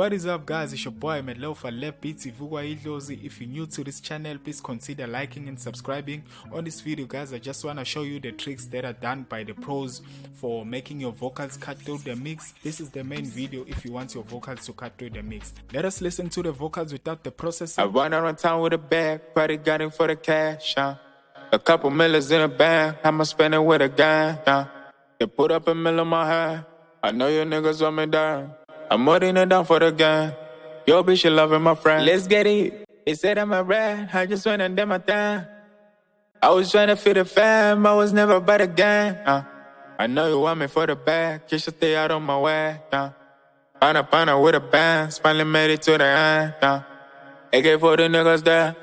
What is up, guys? It's your boy Lopher. If you're new to this channel, please consider liking and subscribing. On this video, guys, I just want to show you the tricks that are done by the pros for making your vocals cut through the mix. This is the main video if you want your vocals to cut through the mix. Let us listen to the vocals without the processing. I run around town with a bag, probably got it for the cash. A couple millions in a bag, I'ma spend it with a gang. They put up a mill on my hand. I know you niggas want me down. I'm putting it down for the gang. Yo, bitch, you loving my friend. Let's get it. They said I'm a rat. I just went and did my thing. I was trying to fit a fam. I was never by the gang. I know you want me for the bag. You should stay out on my way. Pana with a band. Finally made it to the end. AK for the niggas there.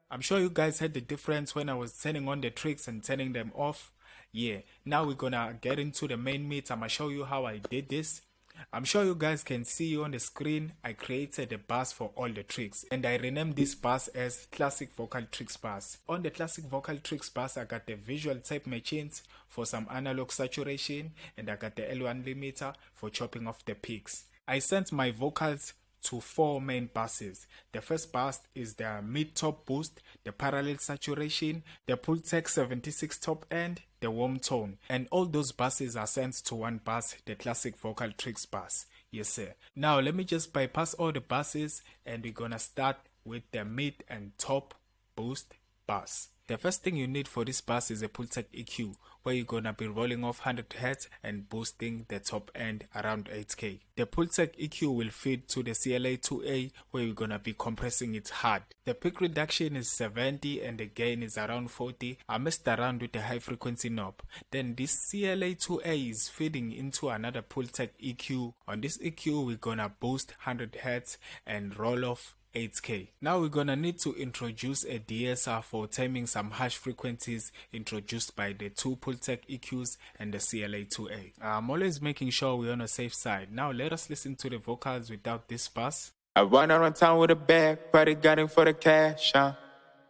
I'm sure you guys heard the difference when I was turning on the tricks and turning them off. Yeah, now we're gonna get into the main meat. I'm gonna show you how I did this. I'm sure you guys can see on the screen. I created a bus for all the tricks and I renamed this bus as Classic Vocal Tricks Bus. On the Classic Vocal Tricks Bus, I got the visual tape machines for some analog saturation and I got the L1 limiter for chopping off the peaks. I sent my vocals to 4 main buses. The first bus is the mid-top boost, the parallel saturation, the Pultec 76 top end, the warm tone, and all those buses are sent to one bus, the Classic Vocal Tricks Bus. Yes sir. Now let me just bypass all the buses and we're gonna start with the mid and top boost bus. The first thing you need for this bus is a Pultec EQ, where you're gonna be rolling off 100 Hz and boosting the top end around 8K. The Pultec EQ will feed to the CLA2A, where you're gonna be compressing it hard. The peak reduction is 70 and the gain is around 40. I messed around with the high frequency knob. Then this CLA2A is feeding into another Pultec EQ. On this EQ, we're gonna boost 100 Hz and roll off 8K. Now we're gonna need to introduce a DSR for taming some harsh frequencies introduced by the 2 Pultec EQs and the CLA2A. I'm always making sure we're on the safe side. Now let us listen to the vocals without this bus. I run around town with a bag, probably got it for the cash. A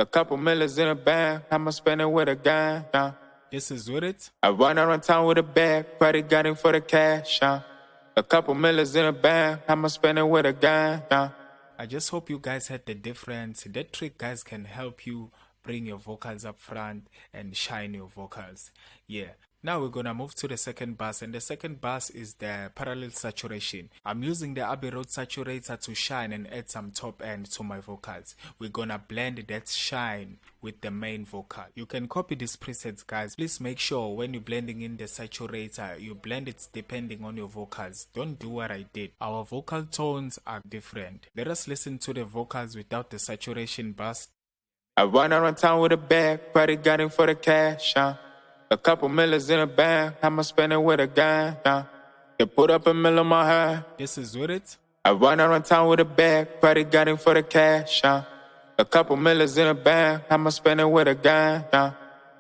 couple millions in a bag, I'ma spend it with a gang. This is with it. I run around town with a bag, probably got it for the cash. A couple millions in a bag, I'ma spend it with a gang. I just hope you guys had the difference. That trick, guys, can help you bring your vocals up front and shine your vocals. Yeah. Now we're gonna move to the second bus, and the second bus is the parallel saturation. I'm using the Abbey Road saturator to shine and add some top end to my vocals. We're gonna blend that shine with the main vocal. You can copy these presets, guys. Please make sure when you're blending in the saturator, you blend it depending on your vocals. Don't do what I did. Our vocal tones are different. Let us listen to the vocals without the saturation bus. I run around town with a bag, probably got it for the cash. A couple millions in a bag, I'ma spend it with a gang. They put up a mill on my hand. This is with it. I run around town with a bag, probably got it for the cash. A couple millions in a bag, I'ma spend it with a gang.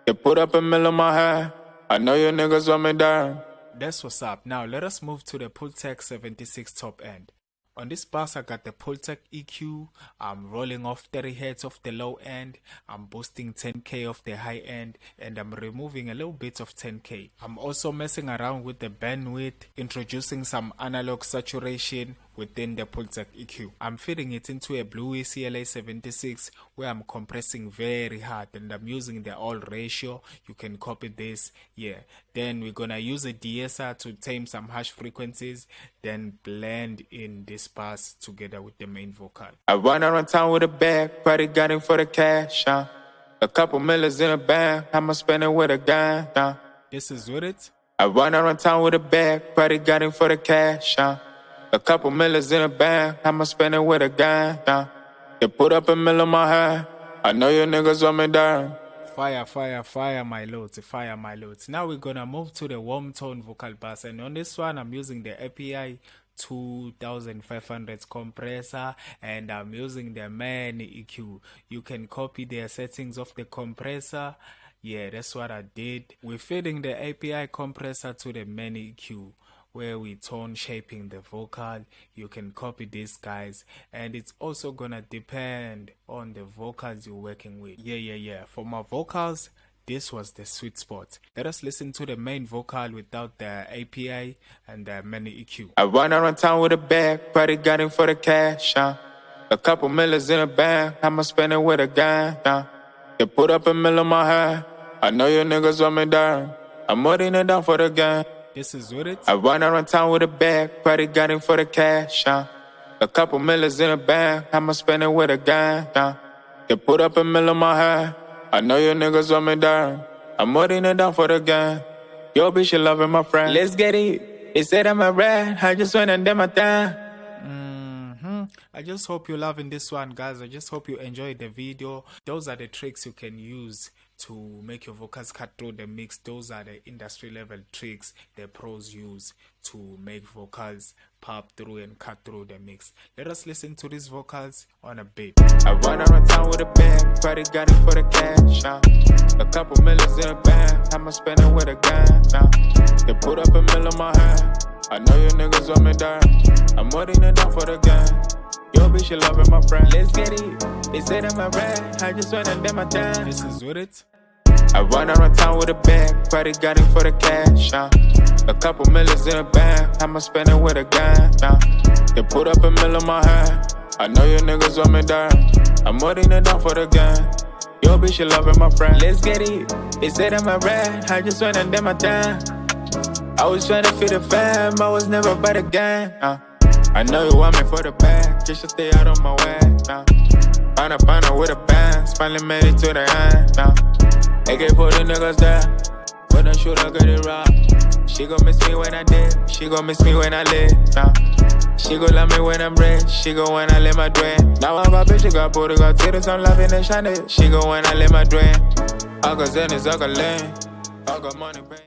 They put up a mill on my hand. I know you niggas want me down. That's what's up. Now let us move to the Pultec 76 top end. On this bus, I got the Pultec EQ. I'm rolling off 30 Hz off the low end. I'm boosting 10K off the high end. And I'm removing a little bit of 10K. I'm also messing around with the bandwidth, introducing some analog saturation within the Pultec EQ. I'm feeding it into a Bluey CLA76 where I'm compressing very hard and I'm using the all ratio. You can copy this. Yeah. Then we're gonna use a DSR to tame some harsh frequencies, then blend in this bus together with the main vocal. I run around town with a bag, probably got it for the cash. A couple millions in a bag, I'ma spend it with a gang. This is with it. I run around town with a bag, probably got it for the cash. A couple millions in a bag, I'ma spend it with a gang. They put up a mill on my hand. I know you niggas want me down. Fire, fire, fire, my lords, fire, my lords. Now we're gonna move to the warm tone vocal bus, and on this one, I'm using the API 2500 compressor and I'm using the main EQ. You can copy the settings of the compressor. Yeah, that's what I did. We're feeding the API compressor to the main EQ where we tone shaping the vocal. You can copy this, guys, and it's also gonna depend on the vocals you're working with. Yeah. For my vocals, this was the sweet spot. Let us listen to the main vocal without the APA and the mini EQ. I run around town with a bag, probably got it for the cash, A couple millions in a bank, I'ma spend it with a gang, They put up a mill on my hand, I know you niggas want me down. I'm holding it down for the gang. This is with it. I run around town with a bag, probably got it for the cash, A couple millions in a bank, I'ma spend it with a gang, They put up a mill on my hand, I know you niggas want me down. I'm holding it down for the gang. Yo, bitch, you loving my friend. Let's get it. They said I'm a rat, I just went and did my thing. I just hope you're loving this one, guys. I just hope you enjoyed the video. Those are the tricks you can use to make your vocals cut through the mix. Those are the industry level tricks the pros use to make vocals pop through and cut through the mix. Let us listen to these vocals on a beat. I run around town with a bag, probably got it for the cash, A couple millions in a bank, I'ma spend it with a gang, They put up a mill on my hand, I know you niggas want me down. I'm holding it down for the gang. Yo, bitch, you loving my friend. Let's get it. They said I'm a rat, I just went and did my thing. This is with it. I run around town with a bag, probably got it for the cash, A couple millions in a bank, I'ma spend it with a gang, They put up a mill on my hand, I know you niggas want me down. I'm holding it down for the gang. Yo, bitch, you loving my friend. Let's get it. They said I'm a rat, I just went and did my thing. I was trying to feed the fam, I was never by the gang, I know you want me for the bag, just to stay out of my way, Find a with a band, finally made it to the end, AK for the niggas there, but don't shoot, I get it right. She gon' miss me when I did, she gon' miss me when I live, She gon' love me when I'm rich, she gon' when I live my dream. Now I got bitch, you got booty, got titties, I'm loving and shining. She gon' when I live my dream. I got zen, I got lean, I got money, baby.